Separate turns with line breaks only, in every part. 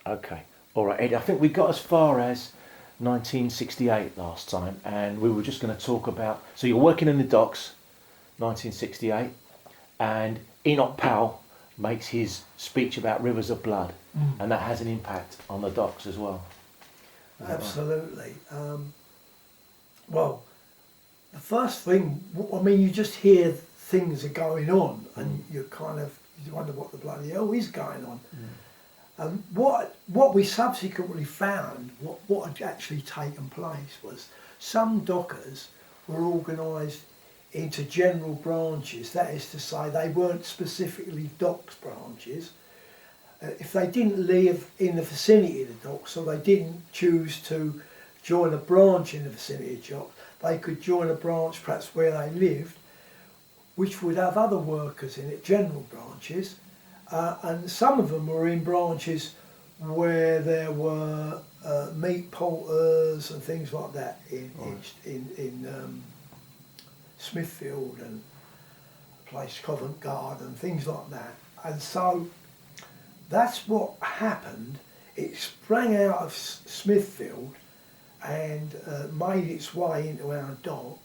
Okay. All right, Ed, I think we got as far as 1968 last time, and we were just going to talk about. So you're working in the docks, 1968, and Enoch Powell makes his speech about rivers of blood, and that has an impact on the docks as well. Is that right?
Absolutely. Well, the first thing, I mean, you just hear things are going on, and you wonder what the bloody hell is going on. And what we subsequently found, what had actually taken place was some dockers were organised into general branches. That is to say, they weren't specifically docks branches. If they didn't live in the vicinity of the docks, or they didn't choose to join a branch in the vicinity of the docks, they could join a branch perhaps where they lived, which would have other workers in it, general branches. And some of them were in branches where there were meat porters and things like that in Smithfield and a place Covent Garden, things like that. And so that's what happened. It sprang out of Smithfield and made its way into our dock.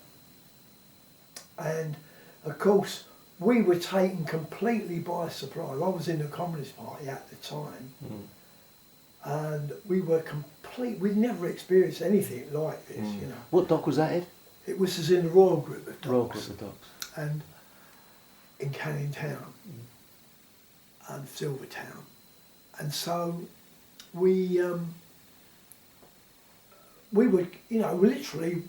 And of course, we were taken completely by surprise. I was in the Communist Party at the time, and we were we'd never experienced anything like this, you know.
What dock was that, Ed?
It was as in the Royal Group of Docks.
Royal Group of Docks.
And in Canning Town and Silvertown. And so we were, you know, literally,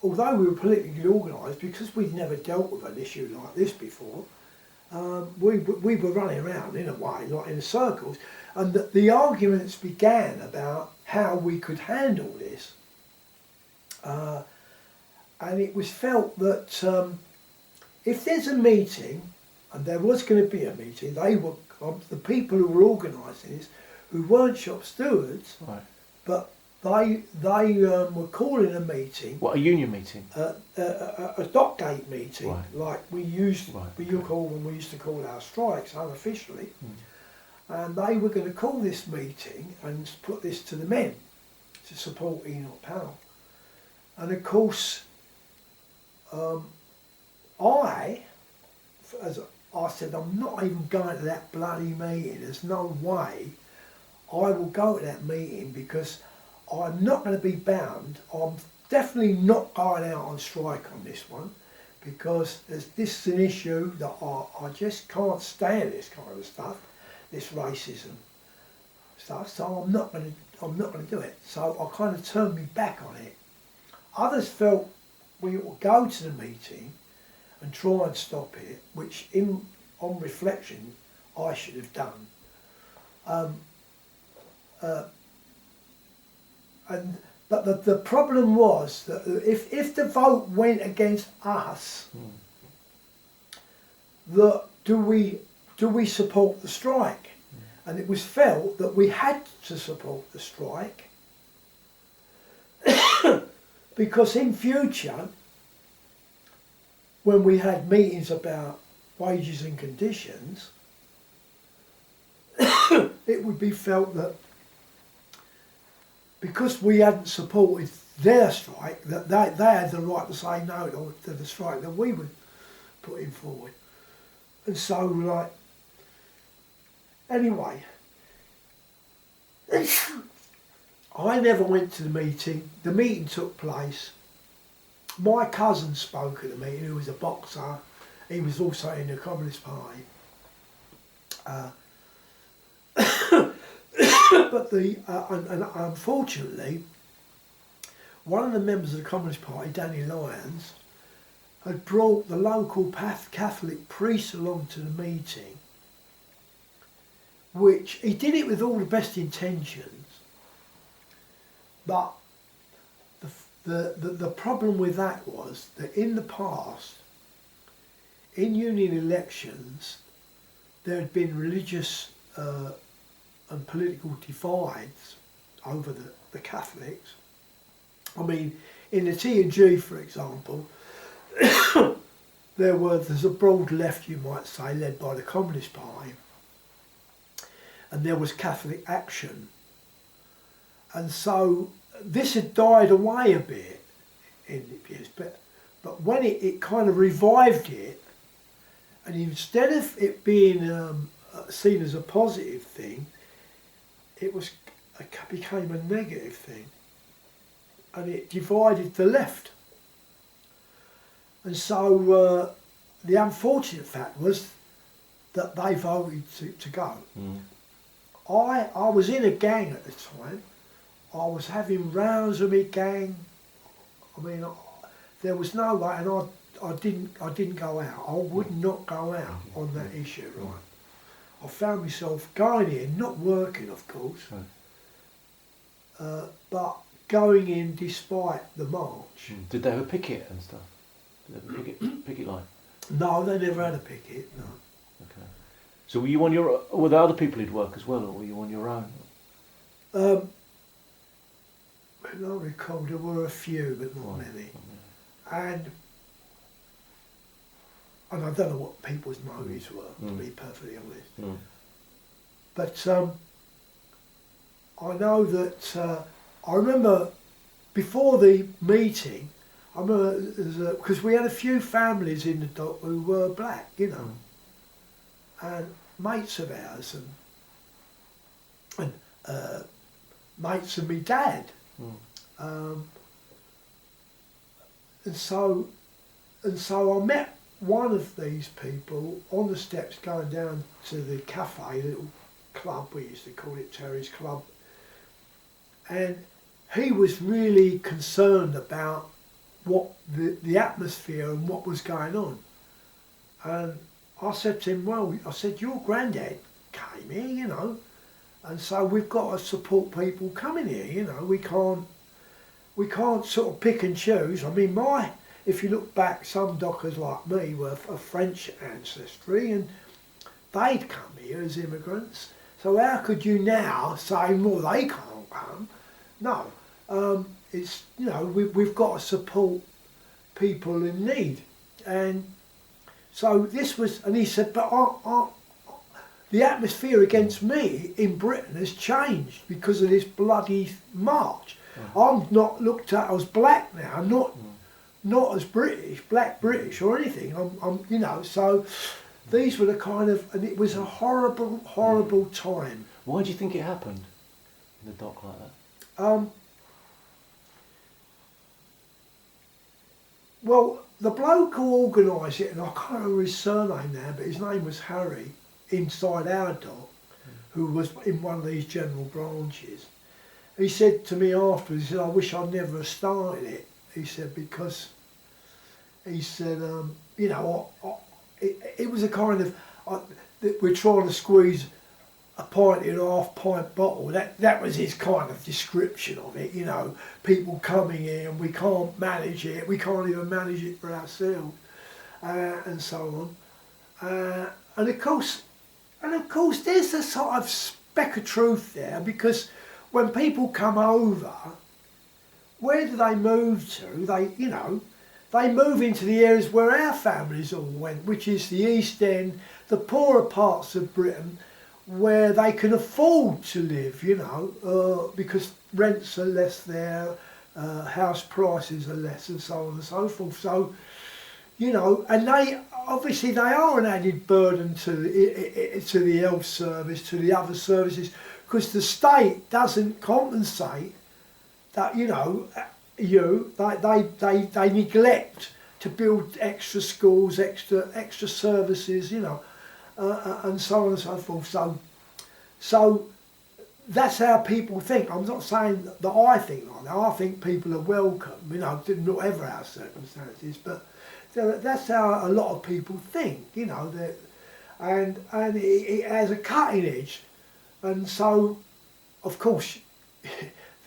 although we were politically organised, because we'd never dealt with an issue like this before, we were running around in a way, like in circles, and the arguments began about how we could handle this. And it was felt that if there's a meeting, and there was going to be a meeting, they were the people who were organising this, who weren't shop stewards,
Right.
but they were calling a meeting.
What, a union meeting?
A dockgate meeting,
Right.
like we used
Right,
we used to call our strikes unofficially,
Hmm.
and they were going to call this meeting and put this to the men to support Enoch Powell. And of course, as I said, I'm not even going to that bloody meeting. There's no way I will go to that meeting, because I'm not going to be bound. I'm definitely not going out on strike on this one, because this is an issue that I just can't stand, this kind of stuff, this racism stuff. So I'm not going to do it. So I kind of turned me back on it. Others felt we ought to go to the meeting and try and stop it, which on reflection I should have done. But the problem was that if the vote went against us, that do we support the strike? And it was felt that we had to support the strike because in future, when we had meetings about wages and conditions, it would be felt that because we hadn't supported their strike, that they had the right to say no to the strike that we were putting forward. And so, like, anyway, I never went to the meeting. The meeting took place. My cousin spoke at the meeting, who was a boxer. He was also in the Communist Party. But and unfortunately, one of the members of the Communist Party, Danny Lyons, had brought the local Catholic priest along to the meeting, which he did it with all the best intentions, but the problem with that was that in the past, in union elections, there had been religious and political divides over the Catholics. I mean, in the T&G, for example, there's a broad left, you might say, led by the Communist Party. and there was Catholic Action. And so this had died away a bit in the years, but when it kind of revived it, and instead of it being seen as a positive thing, it became a negative thing, and it divided the left. And so the unfortunate fact was that they voted to go.
Mm.
I was in a gang at the time. I was having rows with my gang. I mean, there was no way, and I didn't go out. I would not go out on that issue, right? I found myself going in, not working, of course, but going in despite the march.
Did they have a picket and stuff? Did they have a picket line?
No, they never had a picket, no.
Okay. So were you on your, were there other people who'd work as well, or were you on your own?
I recall there were a few, but not many. And I don't know what people's motives were, to be perfectly honest. But I know that, I remember before the meeting, I remember, because we had a few families in the dock who were black, you know, and mates of ours, and mates of my dad. And so I met one of these people on the steps going down to the cafe, little club, we used to call it Terry's Club, and he was really concerned about what the atmosphere and what was going on. And I said to him, well, I said, your granddad came here, you know, and so we've got to support people coming here, you know, we can't sort of pick and choose. I mean, if you look back, some dockers like me were of French ancestry and they'd come here as immigrants. So how could you now say, well, they can't come? No, it's, you know, we've got to support people in need. And so this was, and he said, but the atmosphere against me in Britain has changed because of this bloody march. I'm not looked at as black now, not as British, black British or anything. I'm, you know, so these were the kind of, and it was a horrible, horrible time.
Why do you think it happened in the dock like that?
Well, the bloke who organised it, and I can't remember his surname now, but his name was Harry, inside our dock, who was in one of these general branches. He said to me afterwards, he said, I wish I'd never have started it. He said, because, he said, you know, it was a kind of, we're trying to squeeze a pint in a half-pint bottle. That was his kind of description of it, you know, people coming in, we can't manage it, we can't even manage it for ourselves, and so on. And of course, there's a sort of speck of truth there, because when people come over, where do they move to? They move into the areas where our families all went, which is the East End, the poorer parts of Britain, where they can afford to live, you know, because rents are less there, house prices are less, and so on and so forth. So, you know, and they are an added burden to the health service, to the other services, because the state doesn't compensate that, you know, they neglect to build extra schools, extra services, you know, and so on and so forth. So that's how people think. I'm not saying that I think like that. I think people are welcome, you know, whatever our circumstances, but that's how a lot of people think, you know, and it has a cutting edge. And so, of course,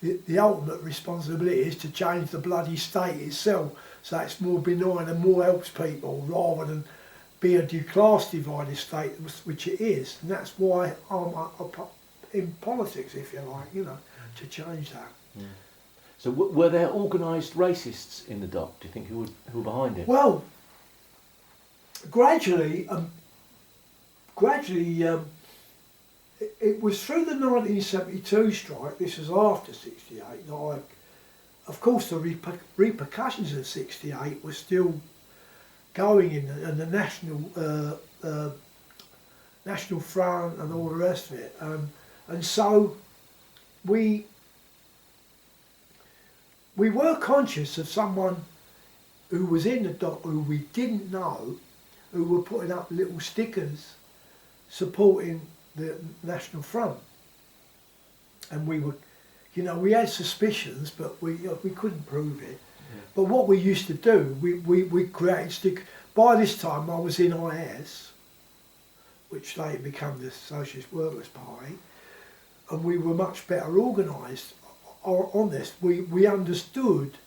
the ultimate responsibility is to change the bloody state itself so it's more benign and more helps people rather than be a class divided state, which it is. And that's why I'm in politics, if you like, you know, to change that.
Yeah. So were there organised racists in the dock, do you think, who were behind it?
Well, gradually, it was through the 1972 strike, this was after 68, that of course the repercussions of 68 were still going in the National Front and all the rest of it. And so we were conscious of someone who was in the dock who we didn't know, who were putting up little stickers supporting the National Front. And we were, we had suspicions, but we couldn't prove it. Yeah. But what we used to do, we created stickers. By this time I was in IS, which later became the Socialist Workers' Party, and we were much better organised on this. We understood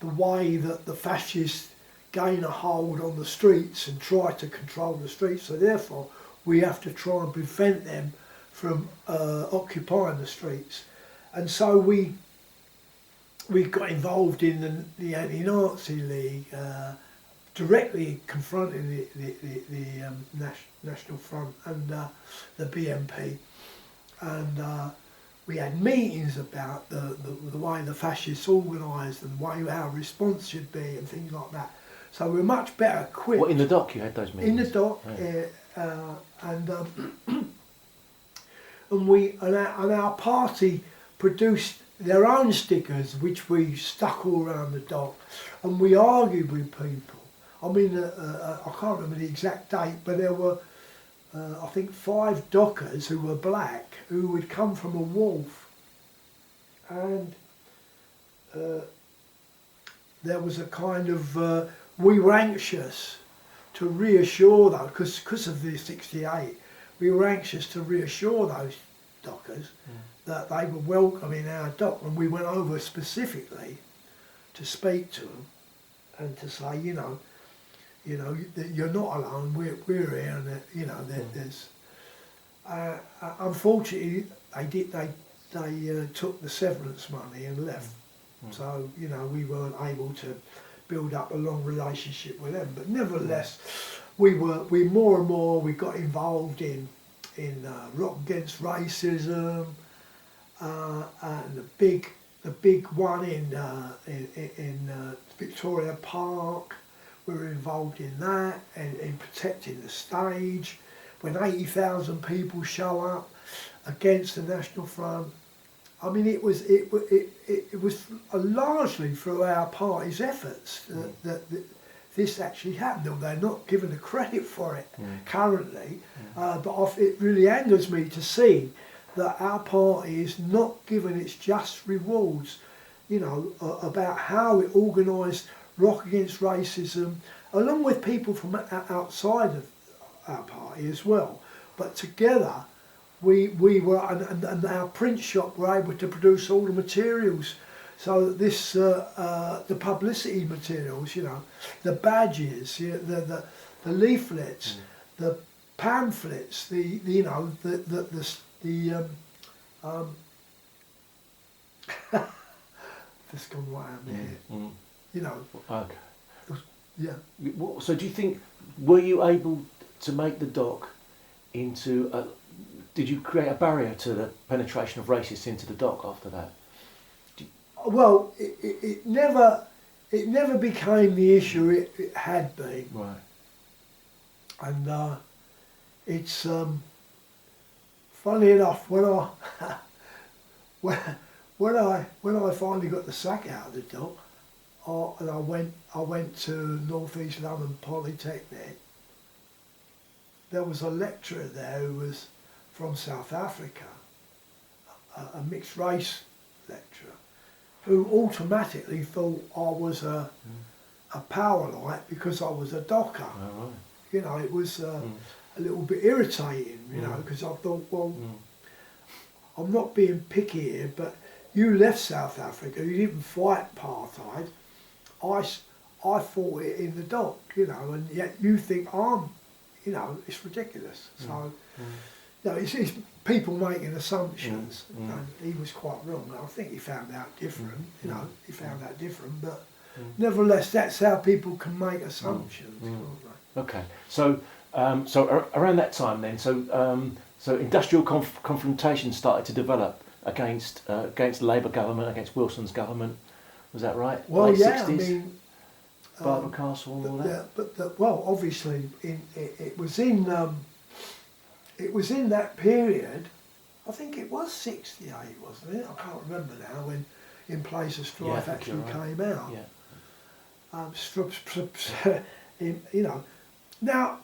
the way that the fascists gain a hold on the streets and try to control the streets, so therefore we have to try and prevent them from occupying the streets. And so we got involved in the Anti-Nazi League, directly confronting the National Front and the BNP, and we had meetings about the way the fascists organised and the way our response should be and things like that. So we were much better equipped.
What, in the dock you had those meetings?
In the dock, yeah. And our party produced their own stickers, which we stuck all around the dock, and we argued with people. I mean, I can't remember the exact date, but there were, I think, 5 dockers who were black who would come from a wharf, and there was a kind of, we were anxious to reassure those, because of the 68, we were anxious to reassure those dockers that they were welcome in our dock, and we went over specifically to speak to them and to say, you're not alone. We're here, and there's. Unfortunately, they took the severance money and left. So we weren't able to build up a long relationship with them. But nevertheless, we more and more we got involved in Rock Against Racism, and the big one in Victoria Park. We were involved in that and in protecting the stage. When 80,000 people show up against the National Front, I mean, it was largely through our party's efforts that this actually happened. Though they're not given the credit for it currently, but it really angers me to see that our party is not given its just rewards. About how it organised Rock Against Racism, along with people from outside of our party as well. But together, we were, and our print shop were able to produce all the materials. So that this, the publicity materials, the badges, the leaflets, the pamphlets, it's gone right out there.
Okay.
Yeah.
So do you think, were you able to make the dock into did you create a barrier to the penetration of racists into the dock after that?
Well, it never became the issue it had been.
Right.
And it's funny enough, when I finally got the sack out of the dock, and I went to North East London Polytechnic, there was a lecturer there who was from South Africa, a mixed race lecturer, who automatically thought I was a power light because I was a docker.
Oh, right.
It was a little bit irritating, because I thought, well, I'm not being picky here, but you left South Africa, you didn't fight apartheid. I fought it in the dock, and yet you think I'm, it's ridiculous. So, it's people making assumptions, and he was quite wrong. I think he found out different, he found out different, but nevertheless, that's how people can make assumptions.
Okay, so around that time then, so So industrial confrontation started to develop against the Labour government, against Wilson's government. Was that right?
Well,
Late
yeah,
60s?
I mean,
Barbara Castle and all that.
well, obviously, it was in that period. I think it was 68, wasn't it? I can't remember now when In Place of Strife actually came out.
Yeah.
You know, now,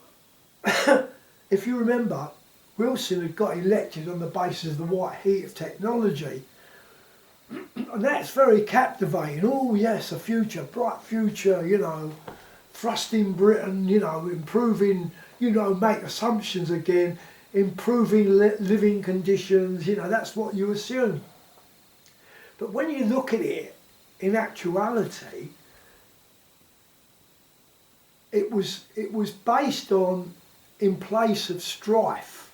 if you remember, Wilson had got elected on the basis of the white heat of technology. And that's very captivating. Oh yes, a future, bright future, you know, thrusting Britain, you know, improving, you know, make assumptions again, improving living conditions, you know, that's what you assume. But when you look at it, in actuality, it was based on in place of strife.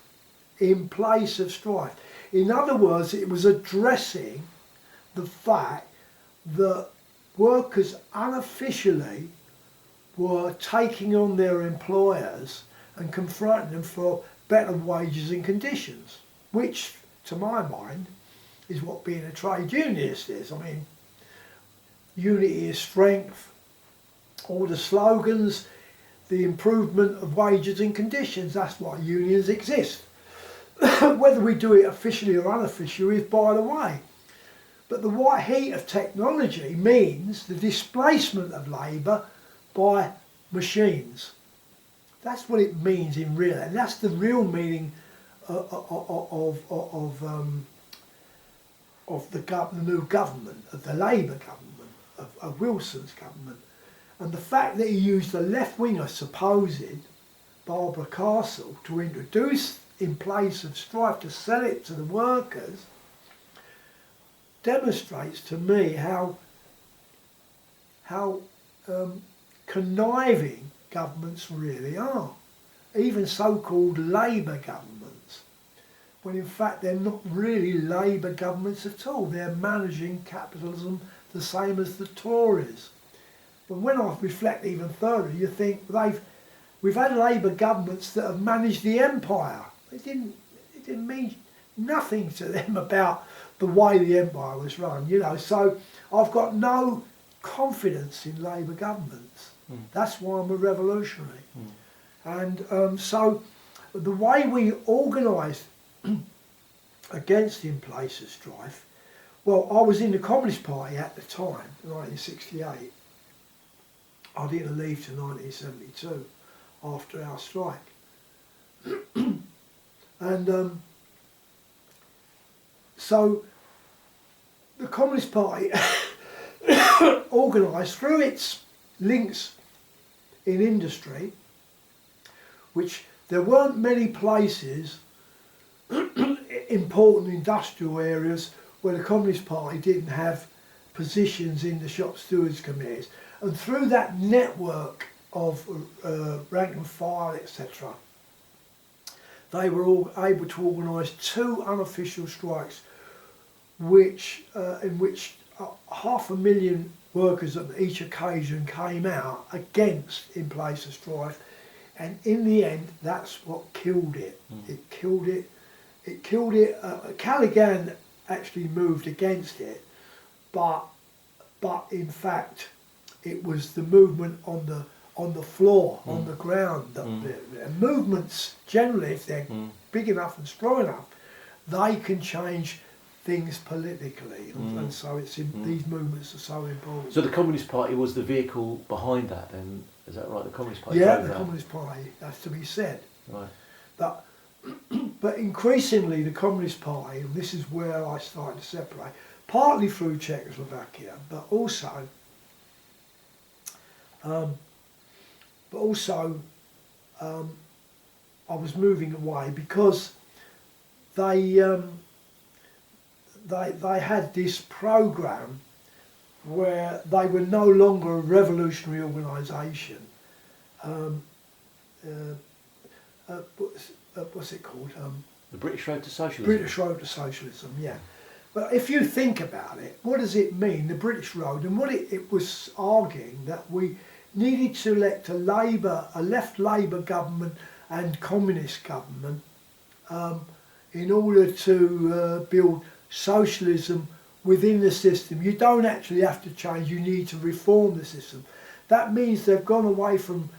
In place of strife. In other words, it was addressing the fact that workers unofficially were taking on their employers and confronting them for better wages and conditions, which, to my mind, is what being a trade unionist is. I mean, unity is strength, all the slogans, the improvement of wages and conditions, that's why unions exist. Whether we do it officially or unofficially is by the way. But the white heat of technology means the displacement of labour by machines. That's what it means in real, and that's the real meaning of the new government, of the Labour government, of Wilson's government. And the fact that he used the left-winger supposed Barbara Castle to introduce In Place of Strife, to sell it to the workers, demonstrates to me how conniving governments really are, even so-called Labour governments, when in fact they're not really Labour governments at all. They're managing capitalism the same as the Tories. But when I reflect even further, you think we've had Labour governments that have managed the empire. It didn't mean nothing to them about the way the empire was run, you know. So I've got no confidence in Labour governments. That's why I'm a revolutionary. And so the way we organised against In Place of Strife, well, I was in the Communist Party at the time, 1968. I didn't leave till 1972 after our strike. And so the Communist Party organised through its links in industry, which there weren't many places, important industrial areas, where the Communist Party didn't have positions in the shop stewards committees. And through that network of rank and file, etc., they were all able to organise 2 unofficial strikes, in which 500,000 workers on each occasion came out against In Place of Strife, and in the end, that's what killed it. It killed it. It killed it. Callaghan actually moved against it, but in fact, it was the movement on the floor, on the ground. And movements generally, if they're big enough and strong enough, they can change things politically, and so it's these movements are so important.
So the Communist Party was the vehicle behind that, then? Is that right? The Communist Party.
Yeah, the Communist Party. That's to be said.
Right.
But increasingly, the Communist Party, and this is where I started to separate, partly through Czechoslovakia, but also I was moving away because they had this program where they were no longer a revolutionary organisation. What's it called?
The British Road to Socialism.
British Road to Socialism, yeah. But if you think about it, what does it mean, the British Road? And what it was arguing that we needed to elect a left Labour government and communist government in order to build socialism within the system. You don't actually have to change, you need to reform the system. That means they've gone away from,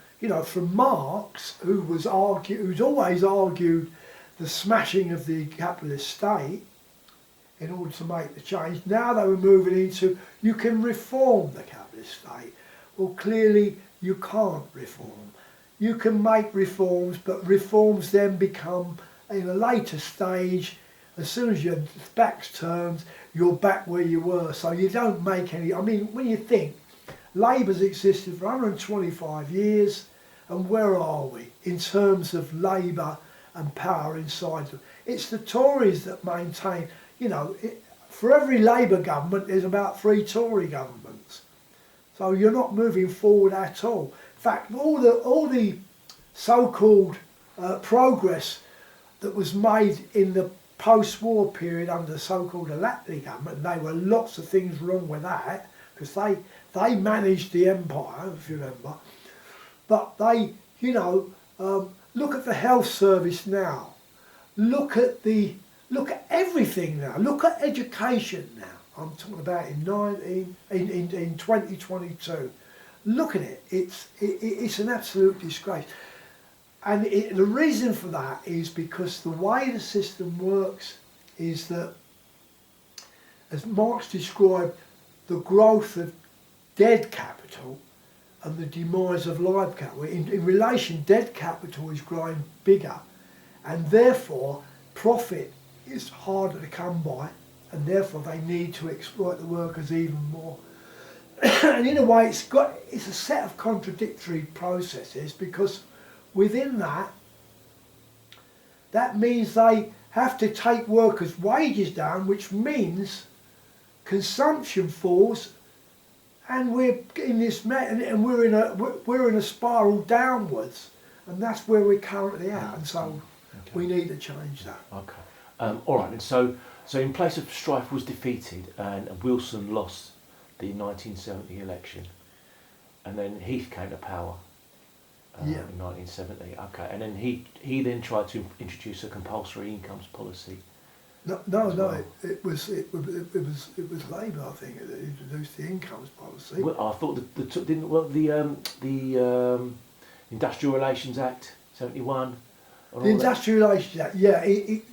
from Marx, who's always argued the smashing of the capitalist state in order to make the change. Now they were moving into, you can reform the capitalist state. Well, clearly you can't reform. You can make reforms, but reforms then become, in a later stage, as soon as your back's turned, you're back where you were. So you don't make any, when you think, Labour's existed for 125 years, and where are we in terms of labour and power inside them? It's the Tories that maintain, for every Labour government there's about 3 Tory governments. So you're not moving forward at all. In fact, all the so-called progress that was made in the post-war period under the so-called Attlee government, and there were lots of things wrong with that, because they managed the empire, if you remember. But they, look at the health service now. Look at everything now. Look at education now. I'm talking about in 2022. Look at it. It's an absolute disgrace. And the reason for that is because the way the system works is that, as Marx described, the growth of dead capital and the demise of live capital. In relation, dead capital is growing bigger, and therefore profit is harder to come by, and therefore they need to exploit the workers even more. And in a way, it's a set of contradictory processes, because within that means they have to take workers' wages down, which means consumption falls, and we're in this and we're in a spiral downwards, and that's where we're currently at, and so we need to change that.
Okay, all right. And so in place of strife was defeated, and Wilson lost the 1970 election, and then Heath came to power in 1970. Okay, and then he then tried to introduce a compulsory incomes policy.
No, well. It was Labour, I think, that introduced the incomes policy.
Well, I thought the Industrial Relations Act '71.
The Industrial Relations Act, yeah. It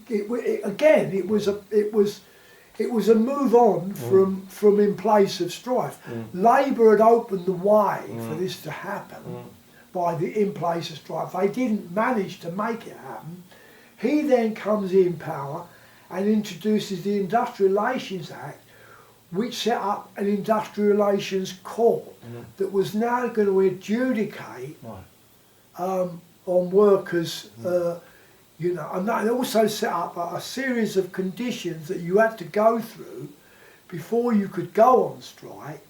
was a move on from in place of strife. Labour had opened the way for this to happen by the in place of strife. They didn't manage to make it happen. He then comes in power and introduces the Industrial Relations Act, which set up an industrial relations court that was now going to adjudicate on workers, and they also set up a series of conditions that you had to go through before you could go on strike.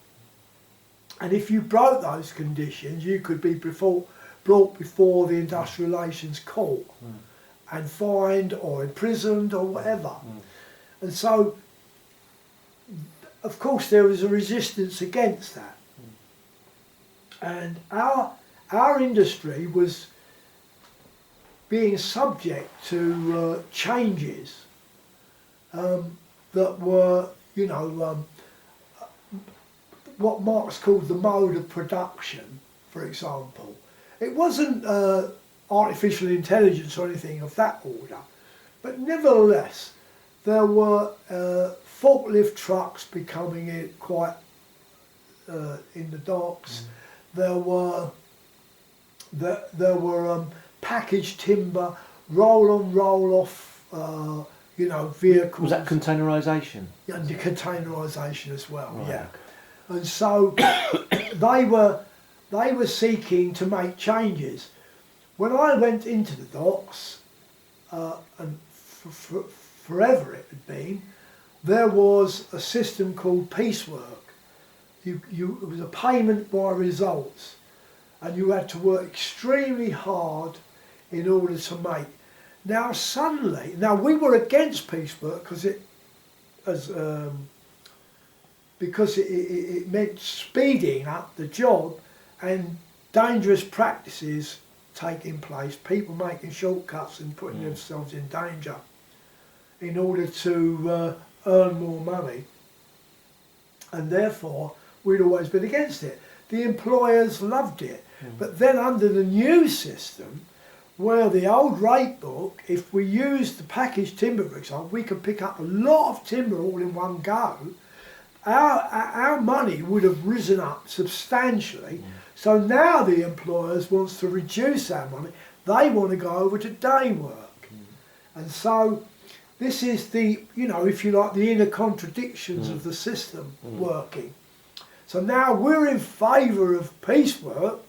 And if you broke those conditions, you could be brought before the Industrial Relations Court and fined or imprisoned or whatever. And so, of course, there was a resistance against that. And our industry was being subject to changes that were, what Marx called the mode of production, for example. It wasn't artificial intelligence or anything of that order, but nevertheless, there were forklift trucks becoming quite in the docks. There were packaged timber, roll-on, roll-off, vehicles.
Was that containerisation?
Yeah, and the containerisation as well.
Right.
Yeah, and so they were seeking to make changes. When I went into the docks, and forever it had been, there was a system called piecework. It was a payment by results, and you had to work extremely hard in order to make. Now suddenly, we were against piecework because it meant speeding up the job and dangerous practices taking place, people making shortcuts and putting themselves in danger. in order to earn more money, and therefore we'd always been against it. The employers loved it, but then under the new system, where the old rate book, if we used the packaged timber, for example, we could pick up a lot of timber all in one go. Our money would have risen up substantially. So now the employers wants to reduce our money. They want to go over to day work. And so this is the, you know, if you like, the inner contradictions of the system working. So now we're in favour of piecework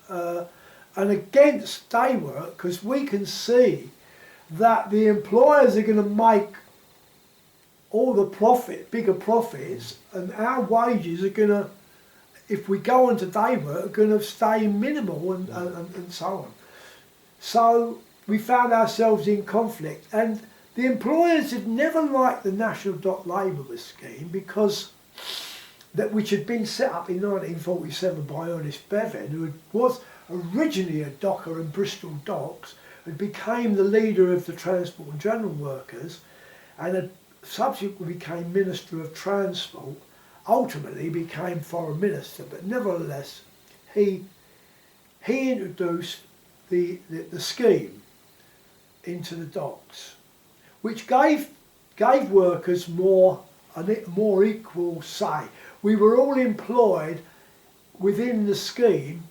and against day work, because we can see that the employers are going to make all the profit, bigger profits, and our wages are going to, if we go on to day work, are going to stay minimal and so on. So we found ourselves in conflict, and the employers had never liked the National Dock Labour Scheme, because which had been set up in 1947 by Ernest Bevan, who was originally a docker in Bristol Docks, and became the leader of the Transport and General Workers, and had subsequently became Minister of Transport, ultimately became Foreign Minister, but nevertheless he introduced the scheme into the docks, which gave workers more equal say. We were all employed within the scheme,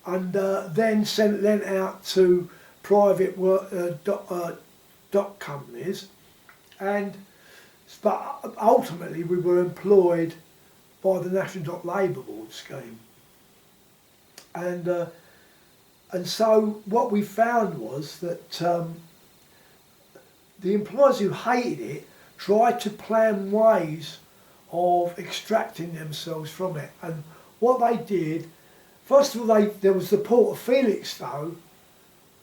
and then lent out to private dock companies, but ultimately we were employed by the National Dock Labour Board scheme. And so what we found was that the employers who hated it tried to plan ways of extracting themselves from it. And what they did, first of all, there was the port of Felixstowe,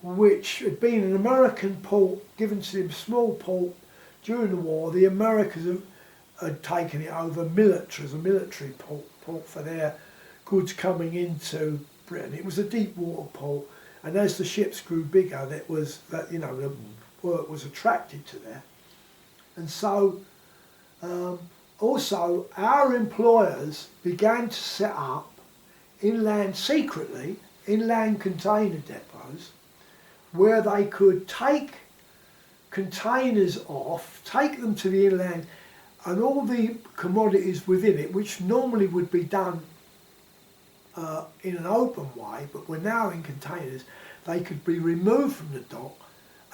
which had been an American port given to them, small port during the war. The Americans had taken it over as a military port for their goods coming into Britain. It was a deep water port, and as the ships grew bigger, the work was attracted to there. And so also our employers began to set up secretly inland container depots, where they could take containers off, take them to the inland, and all the commodities within it, which normally would be done in an open way, but were now in containers, they could be removed from the dock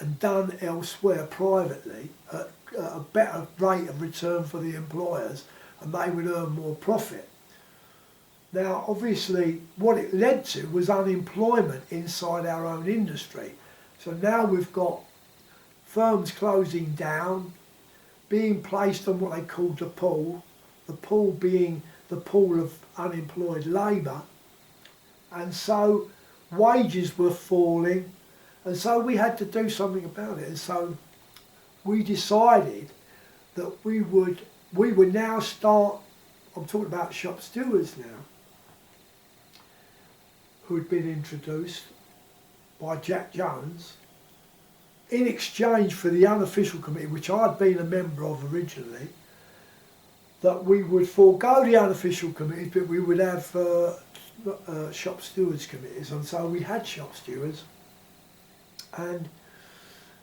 and done elsewhere privately at a better rate of return for the employers, and they would earn more profit. Now, obviously, what it led to was unemployment inside our own industry. So now we've got firms closing down, being placed on what they called the pool being the pool of unemployed labour, and so wages were falling, and so we had to do something about it. And so we decided that we would now start, I'm talking about shop stewards now, who had been introduced by Jack Jones, in exchange for the unofficial committee, which I'd been a member of originally, that we would forego the unofficial committees, but we would have shop stewards committees. And so we had shop stewards, and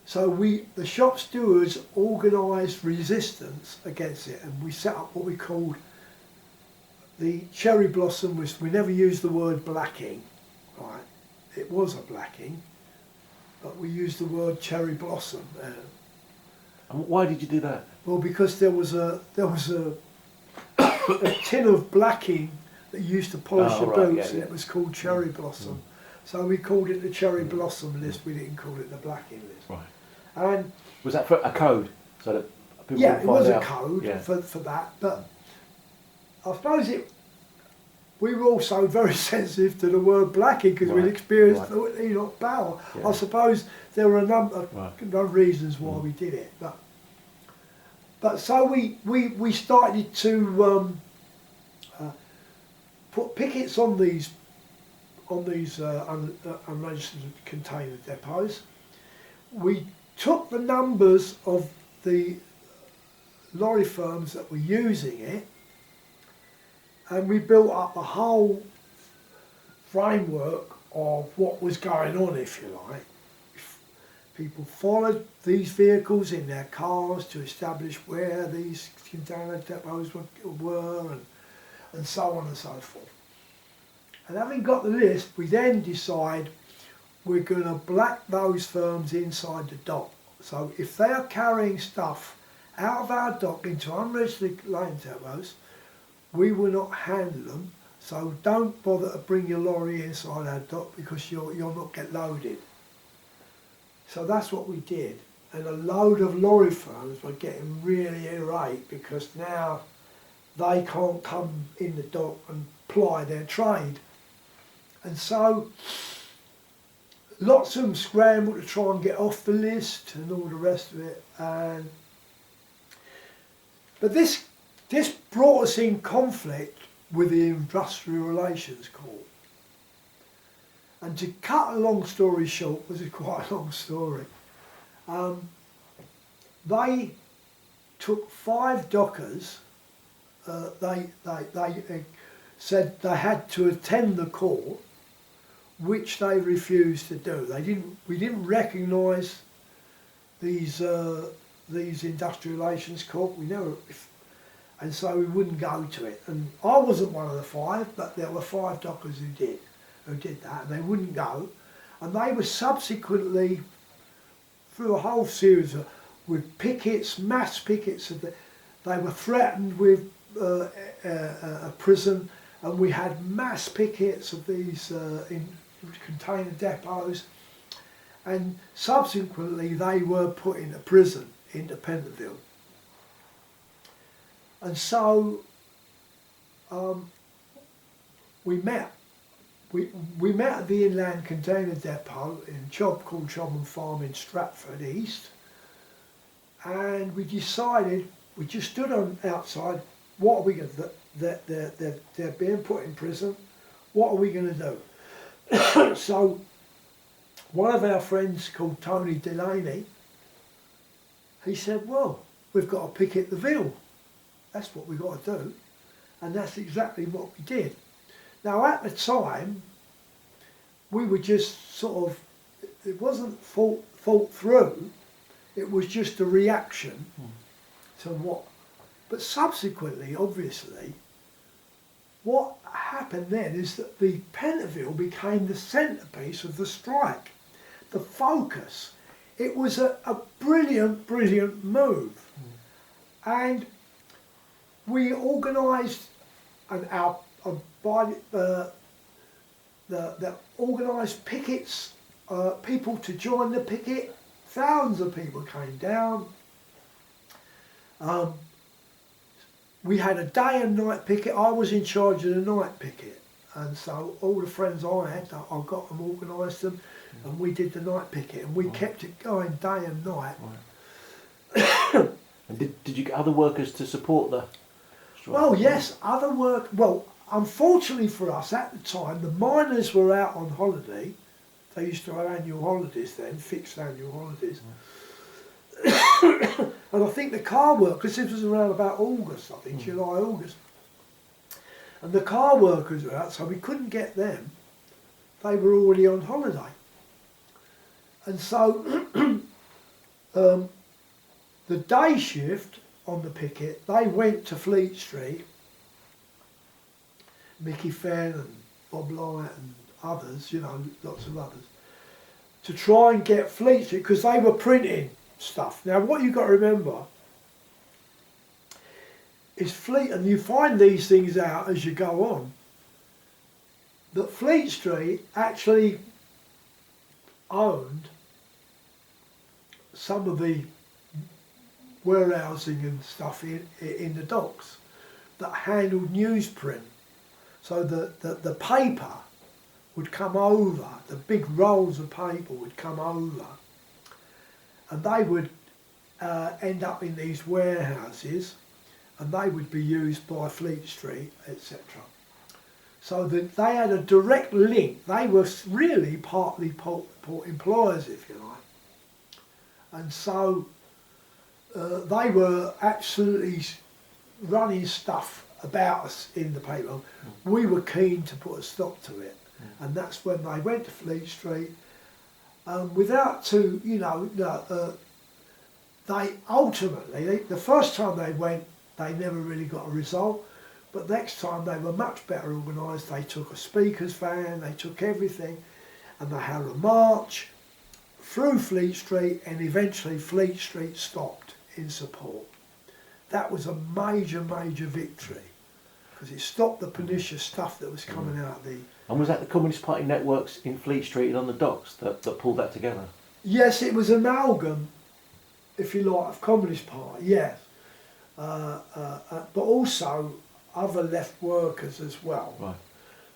so the shop stewards organised resistance against it, and we set up what we called the cherry blossom. We never used the word blacking, right? It was a blacking, but we used the word cherry blossom.
And why did you do that?
Well, because there was a tin of blacking that you used to polish your boots, and it was called cherry blossom. So we called it the cherry blossom list. We didn't call it the blacking list.
Right.
And
was that for a code, so that people
yeah,
would
it was
find
a
out?
code for that. But I suppose we were also very sensitive to the word blacking, because we'd experienced the Enoch Power. Yeah. I suppose there were a number of reasons why we did it, but so we started to put pickets on these unregistered container depots. We took the numbers of the lorry firms that were using it, and we built up a whole framework of what was going on, if you like. People followed these vehicles in their cars to establish where these container depots were and so on and so forth. And having got the list, we then decide we're going to black those firms inside the dock. So if they are carrying stuff out of our dock into unregistered lane depots, we will not handle them. So don't bother to bring your lorry inside our dock because you'll not get loaded. So that's what we did. And a load of lorry firms were getting really irate because now they can't come in the dock and ply their trade. And so lots of them scrambled to try and get off the list and all the rest of it. But this brought us in conflict with the Industrial Relations Court. And to cut a long story short, was quite a long story, they took 5 dockers. They said they had to attend the court, which they refused to do. We didn't recognise these Industrial Relations Court. We never, and so we wouldn't go to it. And I wasn't one of the 5, but there were 5 dockers who did that, and they wouldn't go. And they were subsequently, through a whole series with pickets, mass pickets, they were threatened with a prison, and we had mass pickets of these in container depots, and subsequently they were put into prison into Pentonville. And so we met at the Inland Container Depot in called Chobham Farm in Stratford East, and we decided, we just stood outside, what are we going to do? They're being put in prison, what are we going to do? So one of our friends called Tony Delaney, he said, well, we've got to picket the Ville. That's what we've got to do. And that's exactly what we did. Now at the time, we were just sort of, it wasn't thought through, it was just a reaction to what. But subsequently, obviously, what happened then is that the Pentonville became the centrepiece of the strike, the focus. It was a brilliant, brilliant move. And we organised the organised pickets, people to join the picket. Thousands of people came down. We had a day and night picket. I was in charge of the night picket, and so all the friends I had, I got them, organised them, and we did the night picket, and we kept it going day and night.
Right. And did you get other workers to support the strike?
Well, yes, other work. Well, unfortunately for us at the time, the miners were out on holiday. They used to have annual holidays then, fixed annual holidays. And I think the car workers, this was around about August, I think, July, August. And the car workers were out, so we couldn't get them. They were already on holiday. And so the day shift on the picket, they went to Fleet Street, Mickey Fenn and Bob Light and others, you know, lots of others, to try and get Fleet Street, because they were printing stuff. Now what you've got to remember is Fleet, and you find these things out as you go on, that Fleet Street actually owned some of the warehousing and stuff in the docks that handled newsprint. So the paper would come over, the big rolls of paper would come over, and they would end up in these warehouses, and they would be used by Fleet Street, etc. So that they had a direct link. They were really partly port employers, if you like. And so they were absolutely running stuff about us in the paper. We were keen to put a stop to it, and that's when they went to Fleet Street. Without to, you know, they ultimately, the first time they went, they never really got a result, but next time they were much better organised. They took a speakers van, they took everything, and they had a march through Fleet Street, and eventually Fleet Street stopped in support. That was a major, major victory, because it stopped the pernicious stuff that was coming out of the...
And was that the Communist Party networks in Fleet Street and on the docks that pulled that together?
Yes, it was amalgam, if you like, of Communist Party, yes. But also other left workers as well.
Right.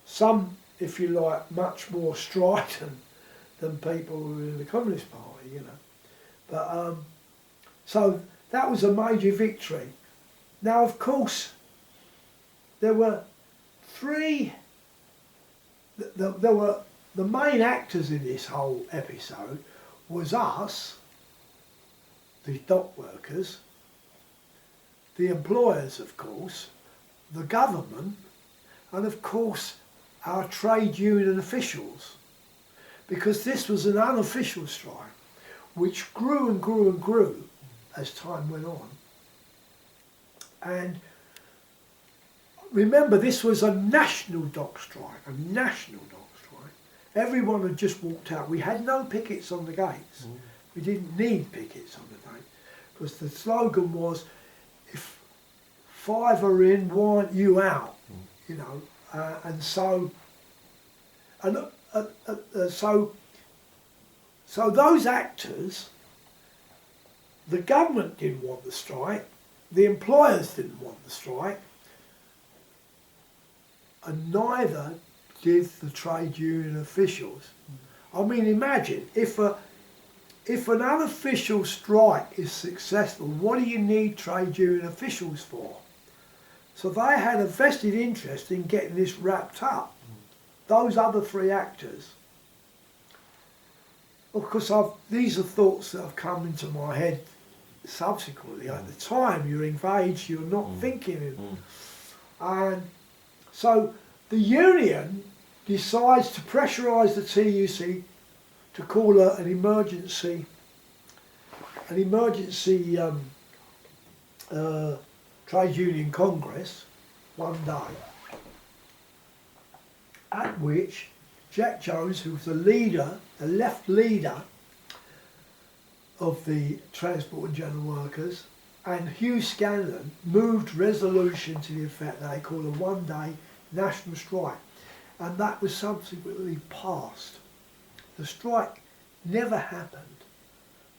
Some, if you like, much more strident than people who were in the Communist Party, you know. But so that was a major victory. Now, of course, there were three. There were the main actors in this whole episode was us, the dock workers, the employers, of course, the government, and of course our trade union officials, because this was an unofficial strike which grew and grew and grew as time went on. And remember, this was a national dock strike, a national dock strike. Everyone had just walked out. We had no pickets on the gates. We didn't need pickets on the gate, because the slogan was, if five are in, why aren't you out? You know, and so, so those actors, the government didn't want the strike, the employers didn't want the strike, and neither did the trade union officials. I mean, imagine if an unofficial strike is successful, what do you need trade union officials for? So they had a vested interest in getting this wrapped up. Those other three actors. Of course, these are thoughts that have come into my head subsequently. At the time you're engaged, you're not thinking. And so the union decides to pressurise the TUC to call an emergency trade union congress one day, at which Jack Jones, who was the leader, the left leader of the Transport and General Workers, and Hugh Scanlon moved resolution to the effect that they call a one-day national strike, and that was subsequently passed. The strike never happened,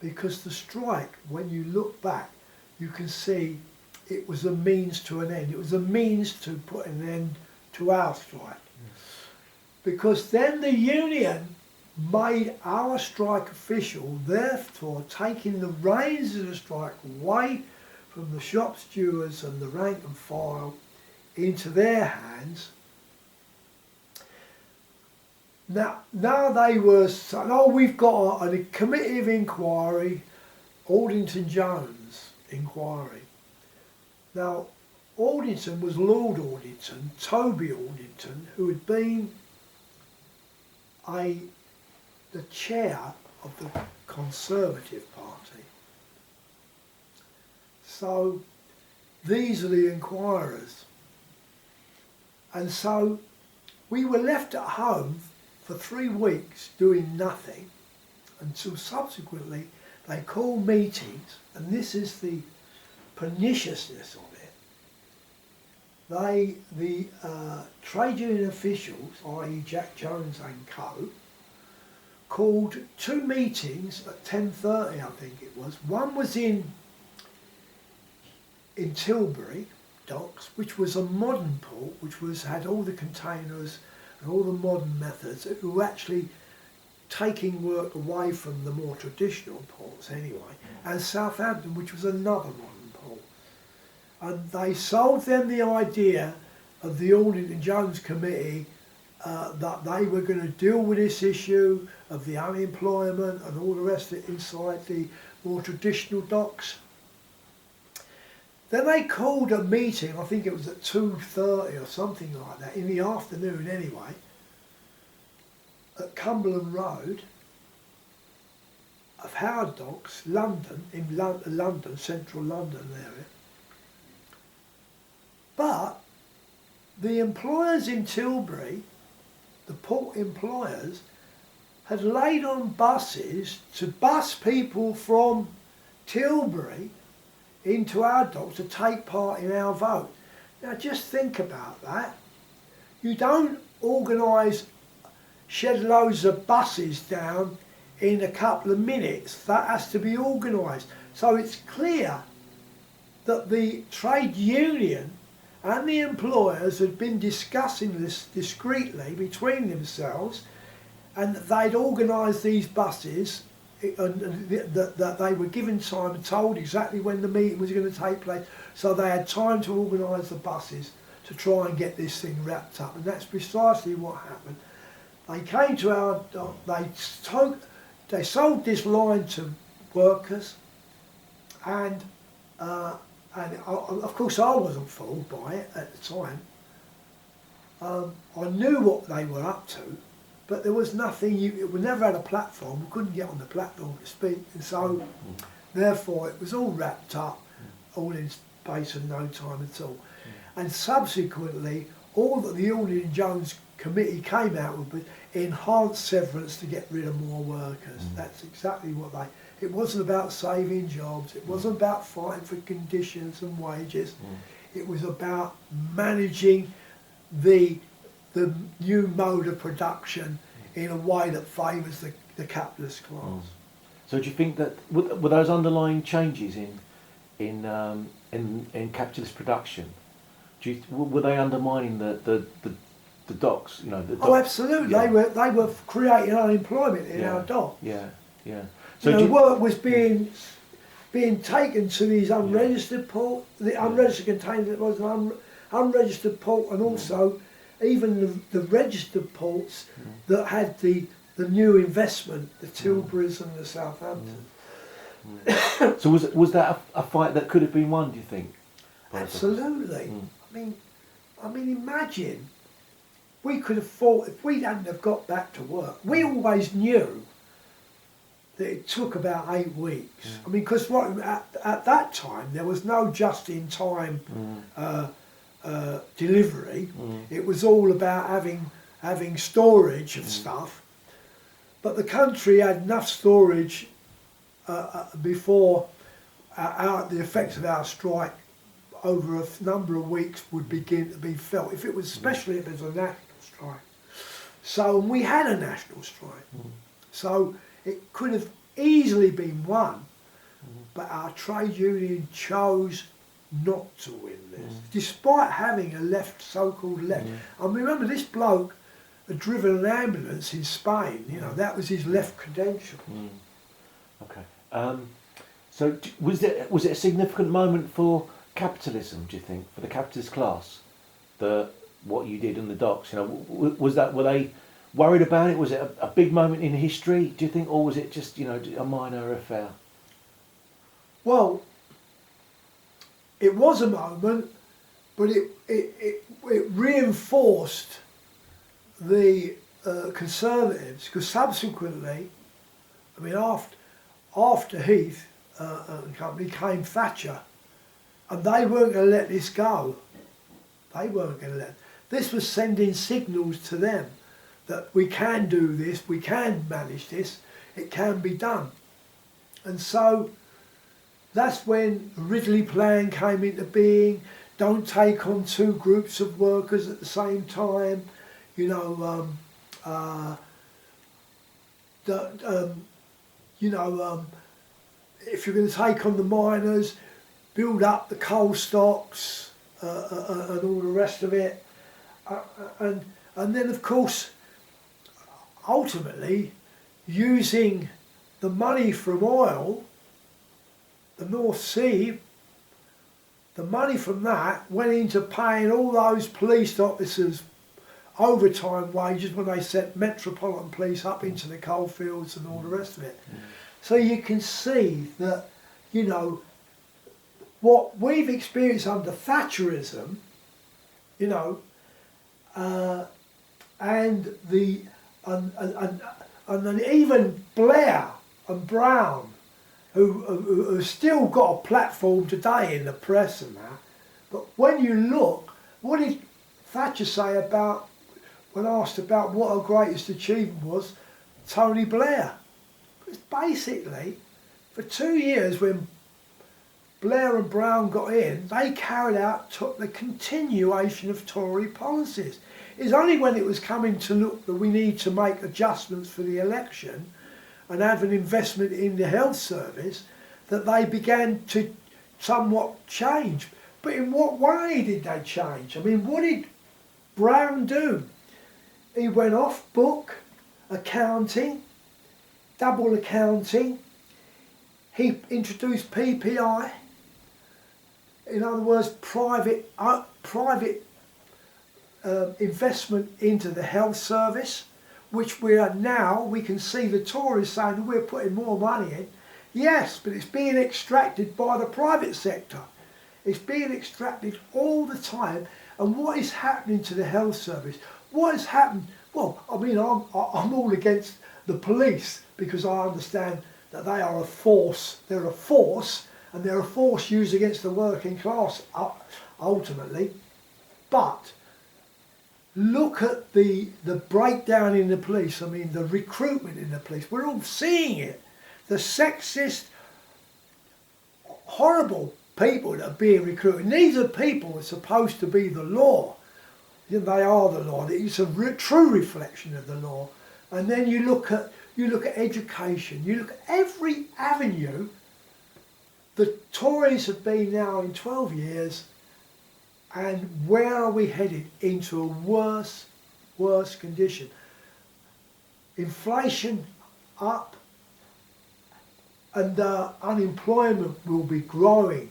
because the strike, when you look back, you can see it was a means to an end. It was a means to put an end to our strike. Because then the union made our strike official, therefore taking the reins of the strike away from the shop stewards and the rank and file into their hands. Now they were saying, oh, we've got a committee of inquiry, Aldington Jones inquiry. Now, Aldington was Lord Aldington, Toby Aldington, who had been the chair of the Conservative Party. So these are the inquirers. And so we were left at home for 3 weeks doing nothing, until subsequently they called meetings, and this is the perniciousness of it. The trade union officials, i.e. Jack Jones and co, called 2 meetings at 10:30, I think it was. One was in Tilbury docks, which was a modern port, which had all the containers and all the modern methods, who were actually taking work away from the more traditional ports anyway, and Southampton, which was another modern port. And they sold them the idea of the Aldington Jones Committee that they were going to deal with this issue of the unemployment and all the rest of it inside the more traditional docks. Then they called a meeting, I think it was at 2:30 or something like that, in the afternoon anyway, at Cumberland Road of Howard Docks, London, in London, central London area. But the employers in Tilbury, the port employers, had laid on buses to bus people from Tilbury into our docks to take part in our vote. Now just think about that. You don't organise, shed loads of buses down in a couple of minutes. That has to be organised. So it's clear that the trade union and the employers had been discussing this discreetly between themselves, and they'd organised these buses, and that they were given time and told exactly when the meeting was going to take place, so they had time to organise the buses to try and get this thing wrapped up. And that's precisely what happened. They came to our dock, they sold this line to workers, and of course I wasn't fooled by it at the time. I knew what they were up to, but there was nothing, we never had a platform, we couldn't get on the platform to speak, and so therefore it was all wrapped up, all in space of no time at all. And subsequently, all that the Alding and Jones committee came out with was enhanced severance to get rid of more workers. That's exactly what it wasn't about saving jobs, it wasn't about fighting for conditions and wages, it was about managing the new mode of production in a way that favours the capitalist class.
So do you think that were those underlying changes in capitalist production? Were they undermining the docks? You know.
Oh, absolutely. Yeah. They were creating unemployment in our dock.
Yeah. So
work was being taken to these unregistered ports, the unregistered containers. It was an unregistered port, and also even the registered ports that had the new investment, the Tilburys and the Southamptons.
So was that a fight that could have been won, do you think?
Absolutely. I mean, imagine we could have fought if we hadn't have got back to work. We always knew that it took about 8 weeks. I mean, because at that time there was no just-in-time delivery. It was all about having storage of stuff. But the country had enough storage before the effects of our strike over a number of weeks would begin to be felt, if it was, especially if it was a national strike. So we had a national strike. So it could have easily been won, but our trade union chose not to win this, despite having a so-called left. I mean, remember, this bloke had driven an ambulance in Spain, you know, that was his left credential.
Okay. So was it a significant moment for capitalism, do you think, for the capitalist class, what you did in the docks? You know, were they worried about it? Was it a big moment in history, do you think, or was it just, you know, a minor affair?
Well, it was a moment, but it reinforced the Conservatives, because subsequently, I mean, after Heath and company came Thatcher, and they weren't going to let this go. They weren't going to let. This was sending signals to them that we can do this, we can manage this, it can be done. And so that's when the Ridley Plan came into being. Don't take on 2 groups of workers at the same time. You know, if you're going to take on the miners, build up the coal stocks and all the rest of it, and then of course ultimately using the money from oil, the North Sea, the money from that went into paying all those police officers overtime wages when they sent Metropolitan Police up into the coalfields and all the rest of it. So you can see that, you know, what we've experienced under Thatcherism, you know, and then even Blair and Brown, who still got a platform today in the press and that. But when you look, what did Thatcher say about, when asked about what her greatest achievement was? Tony Blair. It's basically, for 2 years when Blair and Brown got in, they carried out the continuation of Tory policies. It's only when it was coming to look that we need to make adjustments for the election and have an investment in the health service that they began to somewhat change. But in what way did they change? I mean, what did Brown do? He went off book, accounting, double accounting. He introduced PPI. In other words, private investment into the health service, which we can see the Tories saying we're putting more money in. Yes, but it's being extracted by the private sector. It's being extracted all the time. And what is happening to the health service? What has happened? Well, I mean, I'm all against the police because I understand that they are a force. They're a force, and they're a force used against the working class ultimately. But look at the breakdown in the police. I mean, the recruitment in the police. We're all seeing it. The sexist, horrible people that are being recruited. And these are people that are supposed to be the law. They are the law. It's a true reflection of the law. And then you look at education. You look at every avenue. The Tories have been now in 12 years. And where are we headed? Into a worse condition. Inflation up, and unemployment will be growing,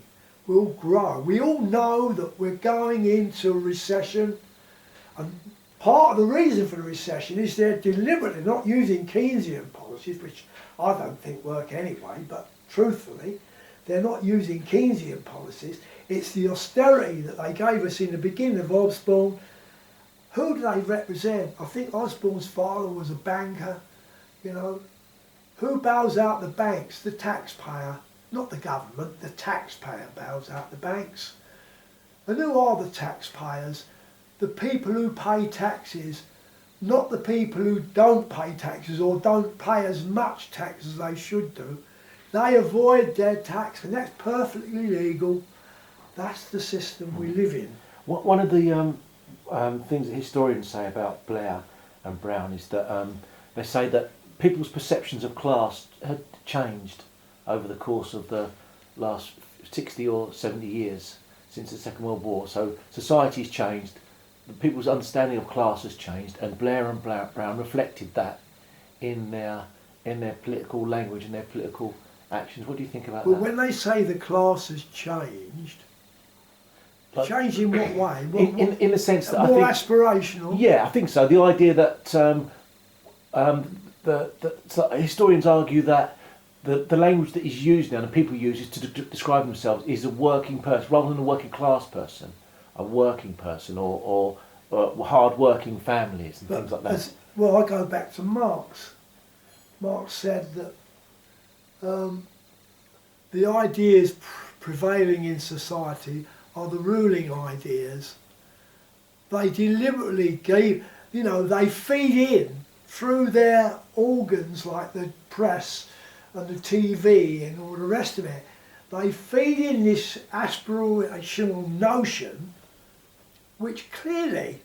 will grow. We all know that we're going into a recession, and part of the reason for the recession is they're deliberately not using Keynesian policies, which I don't think work anyway, but truthfully, they're not using Keynesian policies. It's the austerity that they gave us in the beginning of Osborne. Who do they represent? I think Osborne's father was a banker, you know. Who bails out the banks? The taxpayer, not the government. The taxpayer bails out the banks. And who are the taxpayers? The people who pay taxes, not the people who don't pay taxes or don't pay as much tax as they should do. They avoid their tax, and that's perfectly legal. That's the system we live in.
One of the things that historians say about Blair and Brown is that they say that people's perceptions of class had changed over the course of the last 60 or 70 years since the Second World War. So society's changed, people's understanding of class has changed, and Blair and Brown reflected that in their political language and their political actions. What do you think about that?
Well, when they say the class has changed, changed in what way?
In the sense that
more
I think,
aspirational.
Yeah, I think so. The idea that the historians argue that the language that is used now and people use is to describe themselves is a working person rather than a working class person, a working person or hard-working families and things like that.
Well, I go back to Marx. Marx said that the ideas prevailing in society are the ruling ideas. They deliberately they feed in through their organs like the press and the TV and all the rest of it. They feed in this aspirational notion, which clearly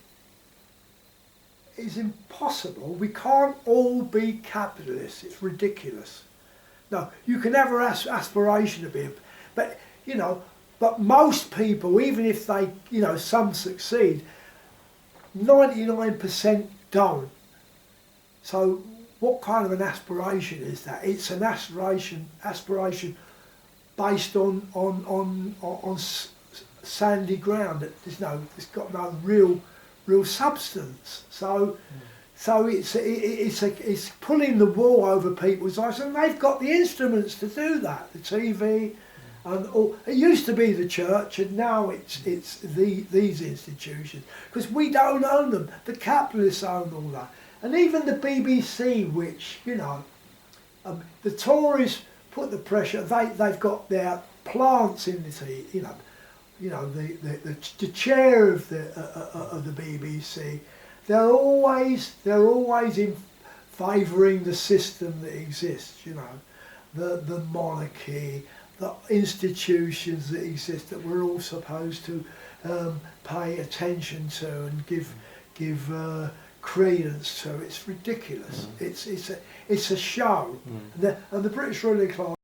is impossible. We can't all be capitalists. It's ridiculous. No, you can have an aspiration to be, but most people, even if they, some succeed, 99% don't. So what kind of an aspiration is that? It's an aspiration based on sandy ground. It's got no real substance. So it's pulling the wool over people's eyes, and they've got the instruments to do that. The TV And it used to be the church, and now it's these institutions, because we don't own them. The capitalists own all that, and even the BBC, which the Tories put the pressure. They've got their plants in the the chair of the BBC. They're always in favouring the system that exists. The monarchy, the institutions that exist that we're all supposed to pay attention to and give credence to. It's ridiculous. It's a show. And the British ruling class